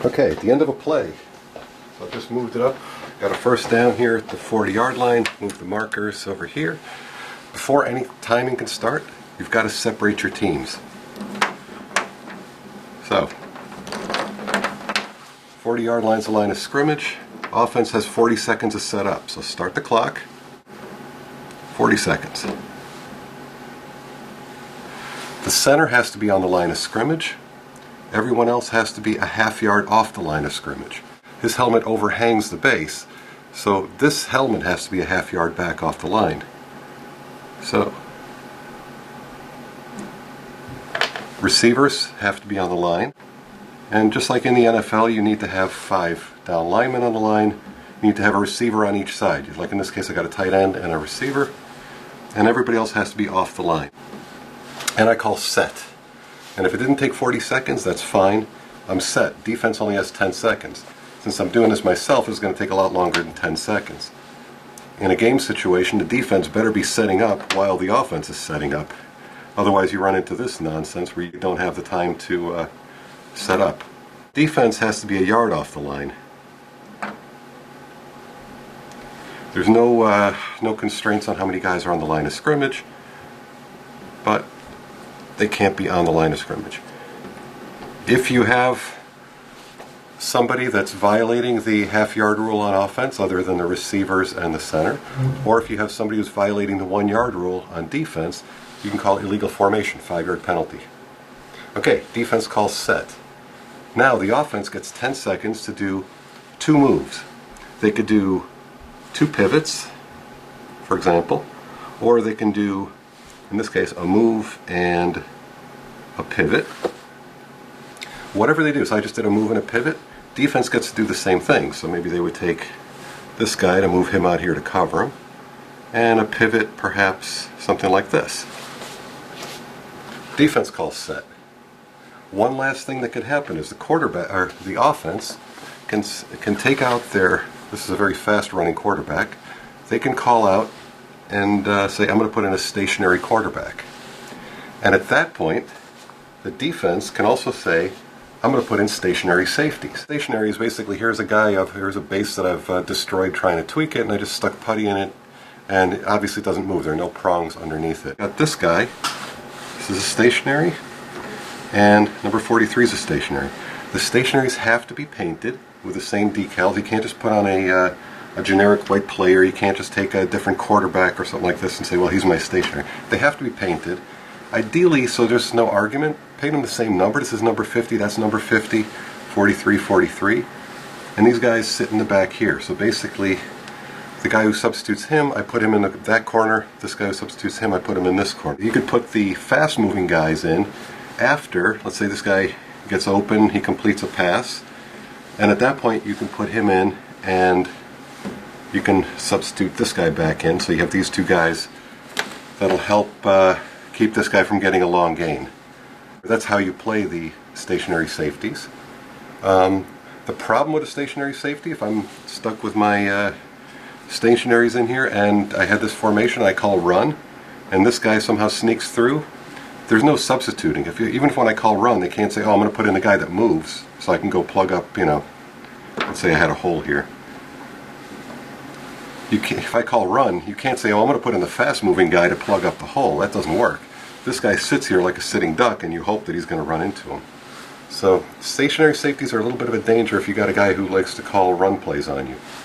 Okay, at the end of a play, so I've just moved it up. Got a first down here at the 40-yard line. Move the markers over here. Before any timing can start, you've got to separate your teams. So, 40-yard line's the line of scrimmage. Offense has 40 seconds to set up. So start the clock. 40 seconds. The center has to be on the line of scrimmage. Everyone else has to be a half yard off the line of scrimmage. His helmet overhangs the base, so this helmet has to be a half yard back off the line. So, receivers have to be on the line. And just like in the NFL, you need to have 5 down linemen on the line. You need to have a receiver on each side. Like in this case, I got a tight end and a receiver. And everybody else has to be off the line. And I call set. And if it didn't take 40 seconds, that's fine. I'm set. Defense only has 10 seconds. Since I'm doing this myself, it's going to take a lot longer than 10 seconds. In a game situation, the defense better be setting up while the offense is setting up. Otherwise, you run into this nonsense where you don't have the time to set up. Defense has to be a yard off the line. There's no constraints on how many guys are on the line of scrimmage, but they can't be on the line of scrimmage. If you have somebody that's violating the half-yard rule on offense other than the receivers and the center, or if you have somebody who's violating the 1-yard rule on defense, you can call illegal formation, 5-yard penalty. Okay, defense calls set. Now the offense gets 10 seconds to do 2 moves. They could do 2 pivots, for example, or they can do, in this case, a move and a pivot. Whatever they do, so I just did a move and a pivot, defense gets to do the same thing. So maybe they would take this guy to move him out here to cover him, and a pivot, perhaps something like this. Defense calls set. One last thing that could happen is the quarterback, or the offense, can take out their, this is a very fast running quarterback, they can call out and say, I'm going to put in a stationary quarterback. And at that point, the defense can also say, I'm going to put in stationary safeties. Stationary is basically, here's a base that I've destroyed trying to tweak it, and I just stuck putty in it, and it obviously doesn't move. There are no prongs underneath it. Got this guy. This is a stationary, and number 43 is a stationary. The stationaries have to be painted with the same decals. You can't just put on a generic white player. You can't just take a different quarterback or something like this and say, well, he's my stationary. They have to be painted. Ideally, so there's no argument, paint them the same number. This is number 50, that's number 50, 43, 43. And these guys sit in the back here. So basically, the guy who substitutes him, I put him in that corner. This guy who substitutes him, I put him in this corner. You could put the fast-moving guys in after, let's say this guy gets open, he completes a pass, and at that point you can put him in and you can substitute this guy back in, so you have these 2 guys that'll help keep this guy from getting a long gain. That's how you play the stationary safeties. The problem with a stationary safety, if I'm stuck with my stationaries in here and I had this formation I call run, and this guy somehow sneaks through, there's no substituting. Even if when I call run, they can't say, oh, I'm going to put in the guy that moves, so I can go plug up, let's say I had a hole here. If I call run, you can't say, oh, I'm going to put in the fast-moving guy to plug up the hole. That doesn't work. This guy sits here like a sitting duck, and you hope that he's going to run into him. So stationary safeties are a little bit of a danger if you got a guy who likes to call run plays on you.